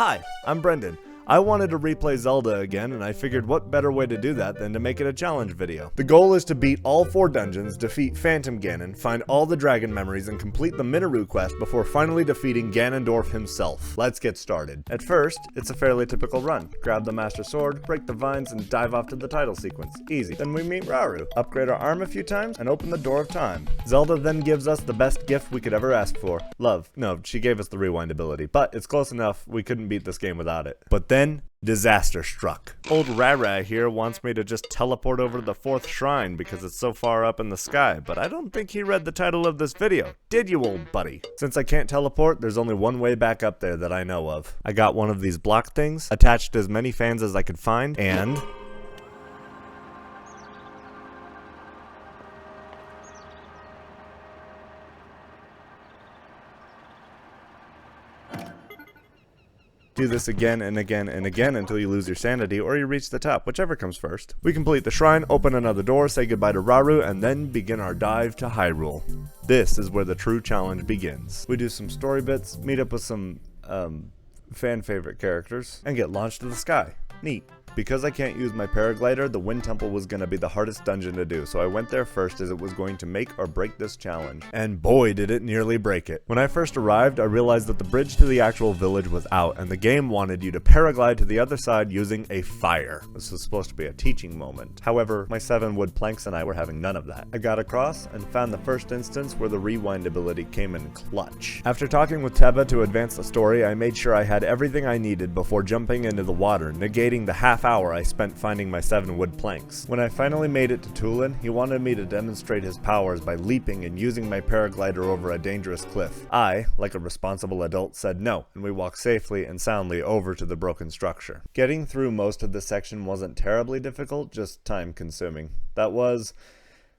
Hi, I'm Brendan. I wanted to replay Zelda again, and I figured what better way to do that than to make it a challenge video. The goal is to beat all 4 dungeons, defeat Phantom Ganon, find all the dragon memories, and complete the Mineru quest before finally defeating Ganondorf himself. Let's get started. At first, it's a fairly typical run. Grab the Master Sword, break the vines, and dive off to the title sequence. Easy. Then we meet Rauru, upgrade our arm a few times, and open the Door of Time. Zelda then gives us the best gift we could ever ask for. Love. No, she gave us the rewind ability, but it's close enough, we couldn't beat this game without it. But then, disaster struck. Old Rara here wants me to just teleport over to the 4th shrine because it's so far up in the sky, but I don't think he read the title of this video. Did you, old buddy? Since I can't teleport, there's only one way back up there that I know of. I got one of these block things, attached as many fans as I could find, and do this again and again and again until you lose your sanity or you reach the top, whichever comes first. We complete the shrine, open another door, say goodbye to Rauru, and then begin our dive to Hyrule. This is where the true challenge begins. We do some story bits, meet up with some fan favorite characters, and get launched to the sky. Neat. Because I can't use my paraglider, the Wind Temple was going to be the hardest dungeon to do, so I went there first as it was going to make or break this challenge. And boy did it nearly break it. When I first arrived, I realized that the bridge to the actual village was out, and the game wanted you to paraglide to the other side using a fire. This was supposed to be a teaching moment. However, my 7 wood planks and I were having none of that. I got across and found the first instance where the rewind ability came in clutch. After talking with Teba to advance the story, I made sure I had everything I needed before jumping into the water, negating the half hour I spent finding my 7 wood planks. When I finally made it to Tulin, he wanted me to demonstrate his powers by leaping and using my paraglider over a dangerous cliff. I, like a responsible adult, said no, and we walked safely and soundly over to the broken structure. Getting through most of the section wasn't terribly difficult, just time consuming. That was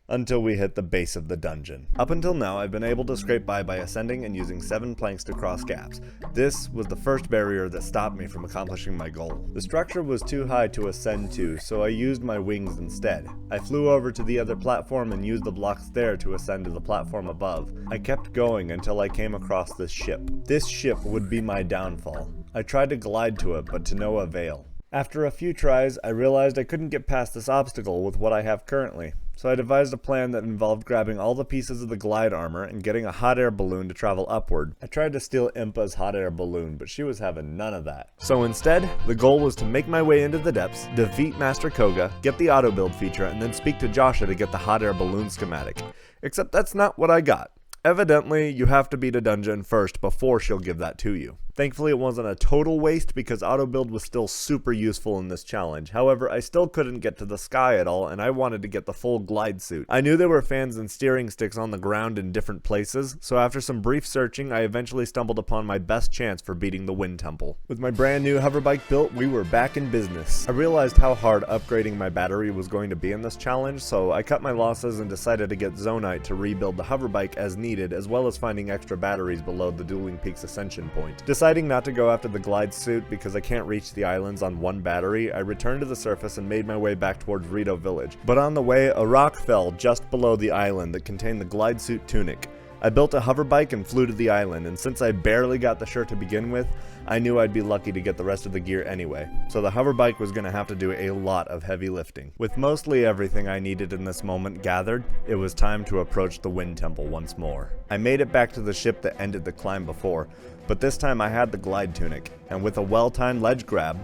until we hit the base of the dungeon. Up until now, I've been able to scrape by ascending and using 7 planks to cross gaps. This was the first barrier that stopped me from accomplishing my goal. The structure was too high to ascend to, so I used my wings instead. I flew over to the other platform and used the blocks there to ascend to the platform above. I kept going until I came across this ship. This ship would be my downfall. I tried to glide to it, but to no avail. After a few tries, I realized I couldn't get past this obstacle with what I have currently. So I devised a plan that involved grabbing all the pieces of the glide armor and getting a hot air balloon to travel upward. I tried to steal Impa's hot air balloon, but she was having none of that. So instead, the goal was to make my way into the depths, defeat Master Koga, get the auto build feature, and then speak to Joshua to get the hot air balloon schematic. Except that's not what I got. Evidently, you have to beat a dungeon first before she'll give that to you. Thankfully, it wasn't a total waste because auto build was still super useful in this challenge. However, I still couldn't get to the sky at all, and I wanted to get the full glide suit. I knew there were fans and steering sticks on the ground in different places, so after some brief searching, I eventually stumbled upon my best chance for beating the Wind Temple. With my brand new hoverbike built, we were back in business. I realized how hard upgrading my battery was going to be in this challenge, so I cut my losses and decided to get Zonite to rebuild the hoverbike as needed, as well as finding extra batteries below the Dueling Peaks ascension point. Deciding not to go after the glide suit because I can't reach the islands on one battery, I returned to the surface and made my way back towards Rito Village. But on the way, a rock fell just below the island that contained the glide suit tunic. I built a hoverbike and flew to the island, and since I barely got the shirt to begin with, I knew I'd be lucky to get the rest of the gear anyway, so the hoverbike was going to have to do a lot of heavy lifting. With mostly everything I needed in this moment gathered, it was time to approach the Wind Temple once more. I made it back to the ship that ended the climb before, but this time I had the glide tunic, and with a well-timed ledge grab,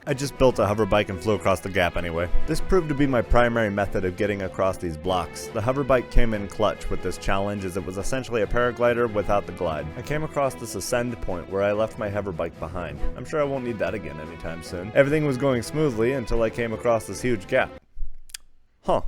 I just built a hoverbike and flew across the gap anyway. This proved to be my primary method of getting across these blocks. The hoverbike came in clutch with this challenge as it was essentially a paraglider without the glide. I came across this ascend point where I left my hoverbike behind. I'm sure I won't need that again anytime soon. Everything was going smoothly until I came across this huge gap. Huh.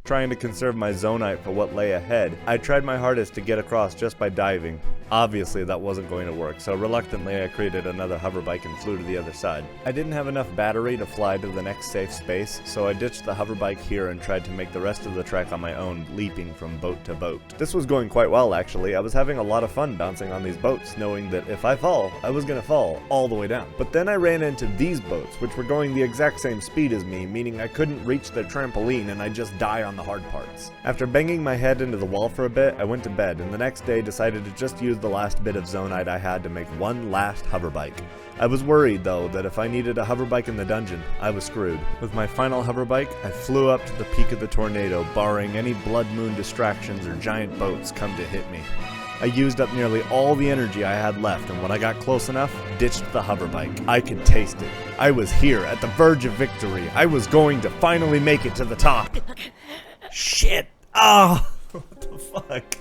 Trying to conserve my zonite for what lay ahead, I tried my hardest to get across just by diving. Obviously that wasn't going to work, so reluctantly I created another hoverbike and flew to the other side. I didn't have enough battery to fly to the next safe space, so I ditched the hoverbike here and tried to make the rest of the trek on my own, leaping from boat to boat. This was going quite well actually. I was having a lot of fun bouncing on these boats, knowing that if I fall, I was gonna fall all the way down. But then I ran into these boats, which were going the exact same speed as me, meaning I couldn't reach their trampoline and I'd just die on the hard parts. After banging my head into the wall for a bit, I went to bed, and the next day decided to just use the last bit of zonite I had to make one last hover bike. I was worried though that if I needed a hover bike in the dungeon, I was screwed. With my final hover bike, I flew up to the peak of the tornado, barring any blood moon distractions or giant boats come to hit me. I used up nearly all the energy I had left, and when I got close enough, ditched the hover bike. I could taste it. I was here, at the verge of victory. I was going to finally make it to the top. Shit! Ah! Oh, what the fuck?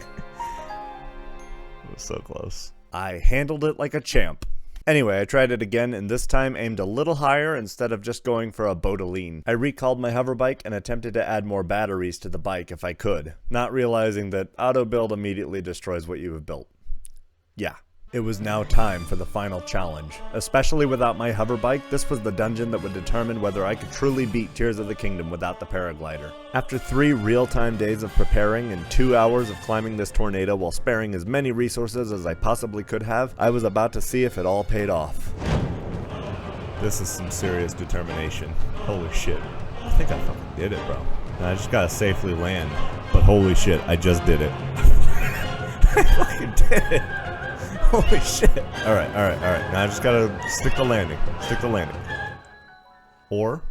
It was so close. I handled it like a champ. Anyway, I tried it again, and this time aimed a little higher instead of just going for a Bodeline. I recalled my hover bike and attempted to add more batteries to the bike if I could, not realizing that auto build immediately destroys what you have built. Yeah. It was now time for the final challenge. Especially without my hover bike, this was the dungeon that would determine whether I could truly beat Tears of the Kingdom without the paraglider. After 3 real-time days of preparing and 2 hours of climbing this tornado while sparing as many resources as I possibly could have, I was about to see if it all paid off. This is some serious determination. Holy shit. I think I fucking did it, bro. I just gotta safely land. But holy shit, I just did it. I fucking did it. Holy shit. Alright. Now I just gotta stick the landing. Or...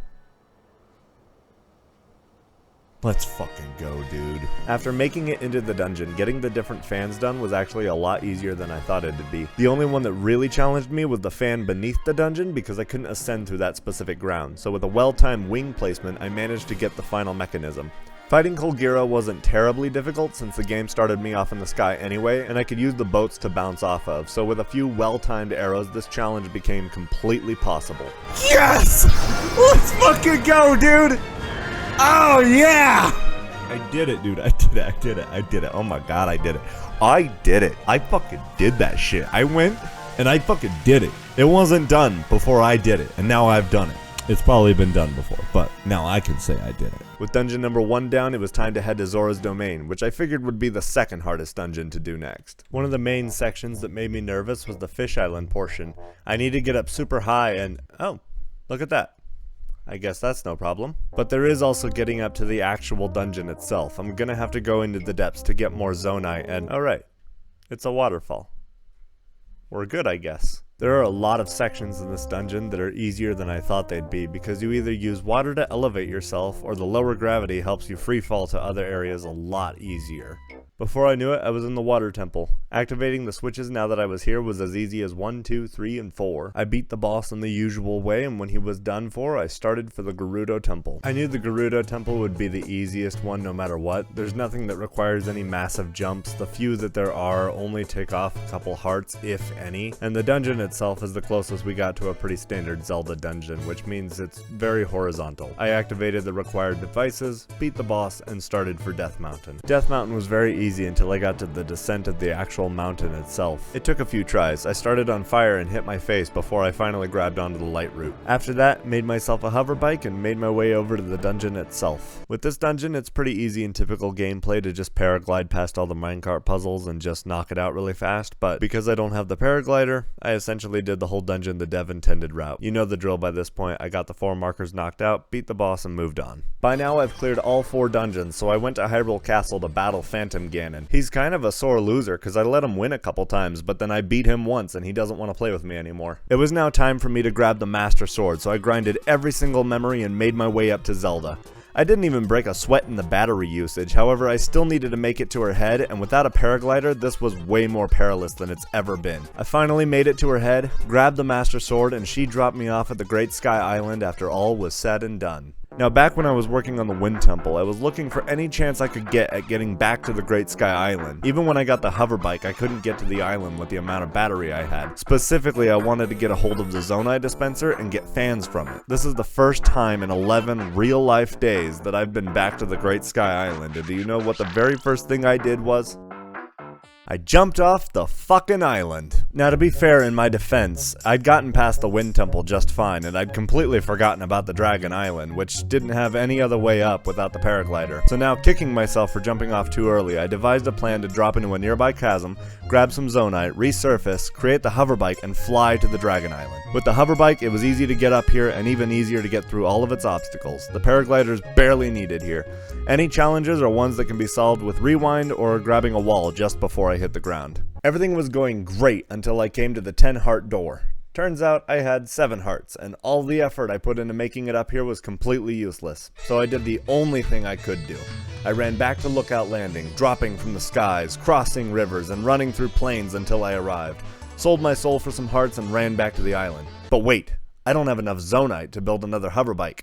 let's fucking go, dude. After making it into the dungeon, getting the different fans done was actually a lot easier than I thought it'd be. The only one that really challenged me was the fan beneath the dungeon because I couldn't ascend through that specific ground. So with a well-timed wing placement, I managed to get the final mechanism. Fighting Colgera wasn't terribly difficult since the game started me off in the sky anyway, and I could use the boats to bounce off of, so with a few well-timed arrows, this challenge became completely possible. Yes! Let's fucking go, dude! Oh yeah! I did it, dude. I did it. Oh my god, I did it. I did it. I fucking did that shit. I went and I fucking did it. It wasn't done before I did it, and now I've done it. It's probably been done before, but now I can say I did it. With dungeon number 1 down, it was time to head to Zora's Domain, which I figured would be the second hardest dungeon to do next. One of the main sections that made me nervous was the Fish Island portion. I need to get up super high and... oh, look at that. I guess that's no problem. But there is also getting up to the actual dungeon itself. I'm gonna have to go into the depths to get more zonite and... oh right, it's a waterfall. We're good, I guess. There are a lot of sections in this dungeon that are easier than I thought they'd be because you either use water to elevate yourself or the lower gravity helps you free fall to other areas a lot easier. Before I knew it, I was in the water temple. Activating the switches now that I was here was as easy as 1, 2, 3, and 4. I beat the boss in the usual way, and when he was done for, I started for the Gerudo Temple. I knew the Gerudo Temple would be the easiest one no matter what. There's nothing that requires any massive jumps. The few that there are only take off a couple hearts, if any, and the dungeon itself is the closest we got to a pretty standard Zelda dungeon, which means it's very horizontal. I activated the required devices, beat the boss, and started for Death Mountain. Death Mountain was very easy until I got to the descent of the actual mountain itself. It took a few tries. I started on fire and hit my face before I finally grabbed onto the light route. After that, made myself a hover bike and made my way over to the dungeon itself. With this dungeon, it's pretty easy in typical gameplay to just paraglide past all the minecart puzzles and just knock it out really fast, but because I don't have the paraglider, I essentially did the whole dungeon the dev intended route. You know the drill by this point. I got the 4 markers knocked out, beat the boss, and moved on. By now, I've cleared all 4 dungeons, so I went to Hyrule Castle to battle Phantom Ganon. He's kind of a sore loser because I let him win a couple times, but then I beat him once and he doesn't want to play with me anymore. It was now time for me to grab the Master Sword, so I grinded every single memory and made my way up to Zelda. I didn't even break a sweat in the battery usage, however I still needed to make it to her head, and without a paraglider, this was way more perilous than it's ever been. I finally made it to her head, grabbed the Master Sword, and she dropped me off at the Great Sky Island after all was said and done. Now back when I was working on the Wind Temple, I was looking for any chance I could get at getting back to the Great Sky Island. Even when I got the hover bike, I couldn't get to the island with the amount of battery I had. Specifically, I wanted to get a hold of the Zonai dispenser and get fans from it. This is the first time in 11 real-life days that I've been back to the Great Sky Island, and do you know what the very first thing I did was? I jumped off the fucking island. Now, to be fair, in my defense, I'd gotten past the Wind Temple just fine, and I'd completely forgotten about the Dragon Island, which didn't have any other way up without the paraglider. So now, kicking myself for jumping off too early, I devised a plan to drop into a nearby chasm, grab some zonite, resurface, create the hoverbike, and fly to the Dragon Island. With the hoverbike, it was easy to get up here, and even easier to get through all of its obstacles. The paraglider's barely needed here. Any challenges are ones that can be solved with rewind or grabbing a wall just before I hit the ground. Everything was going great until I came to the 10-heart door. Turns out I had 7 hearts, and all the effort I put into making it up here was completely useless. So I did the only thing I could do. I ran back to Lookout Landing, dropping from the skies, crossing rivers, and running through plains until I arrived. Sold my soul for some hearts and ran back to the island. But wait, I don't have enough zonite to build another hoverbike.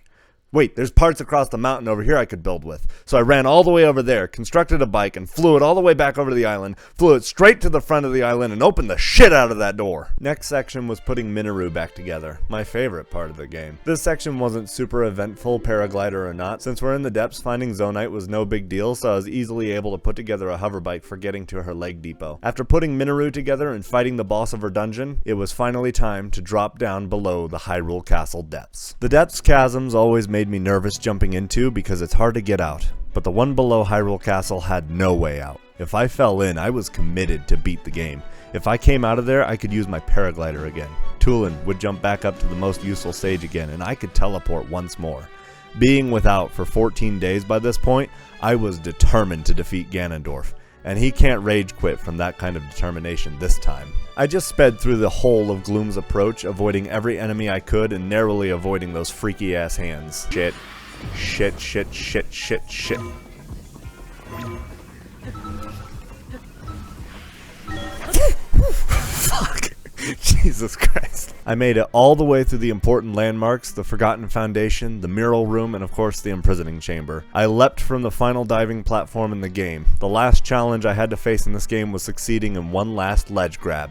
Wait, there's parts across the mountain over here I could build with. So I ran all the way over there, constructed a bike, and flew it all the way back over to the island, flew it straight to the front of the island, and opened the shit out of that door. Next section was putting Mineru back together, my favorite part of the game. This section wasn't super eventful, paraglider or not. Since we're in the depths, finding zonite was no big deal, so I was easily able to put together a hoverbike for getting to her leg depot. After putting Mineru together and fighting the boss of her dungeon, it was finally time to drop down below the Hyrule Castle depths. The depths chasms always made me nervous jumping into because it's hard to get out, but the one below Hyrule Castle had no way out. If I fell in, I was committed to beat the game. If I came out of there, I could use my paraglider again. Tulin would jump back up to the most useful stage again, and I could teleport once more. Being without for 14 days by this point, I was determined to defeat Ganondorf, and he can't rage quit from that kind of determination this time. I just sped through the whole of Gloom's approach, avoiding every enemy I could and narrowly avoiding those freaky ass hands. Shit. Shit, shit, shit, shit, shit. Fuck. Jesus Christ. I made it all the way through the important landmarks, the Forgotten Foundation, the Mural Room, and of course the Imprisoning Chamber. I leapt from the final diving platform in the game. The last challenge I had to face in this game was succeeding in one last ledge grab.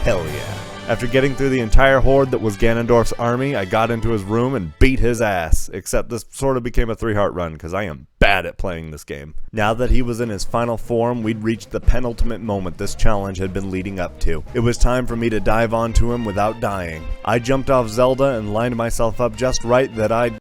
Hell yeah. After getting through the entire horde that was Ganondorf's army, I got into his room and beat his ass. Except this sort of became a 3-heart run, because I am bad at playing this game. Now that he was in his final form, we'd reached the penultimate moment this challenge had been leading up to. It was time for me to dive onto him without dying. I jumped off Zelda and lined myself up just right that I'd...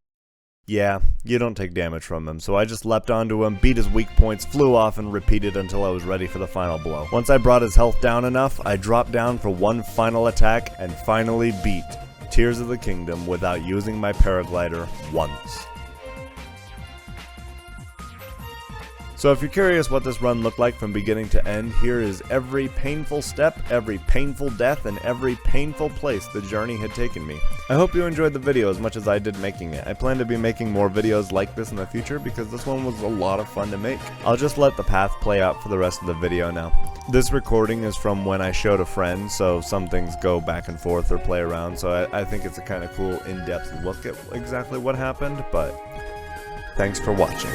Yeah, you don't take damage from him, so I just leapt onto him, beat his weak points, flew off, and repeated until I was ready for the final blow. Once I brought his health down enough, I dropped down for one final attack and finally beat Tears of the Kingdom without using my paraglider once. So if you're curious what this run looked like from beginning to end, here is every painful step, every painful death, and every painful place the journey had taken me. I hope you enjoyed the video as much as I did making it. I plan to be making more videos like this in the future because this one was a lot of fun to make. I'll just let the path play out for the rest of the video now. This recording is from when I showed a friend, so some things go back and forth or play around, so I think it's a kind of cool in-depth look at exactly what happened, but thanks for watching.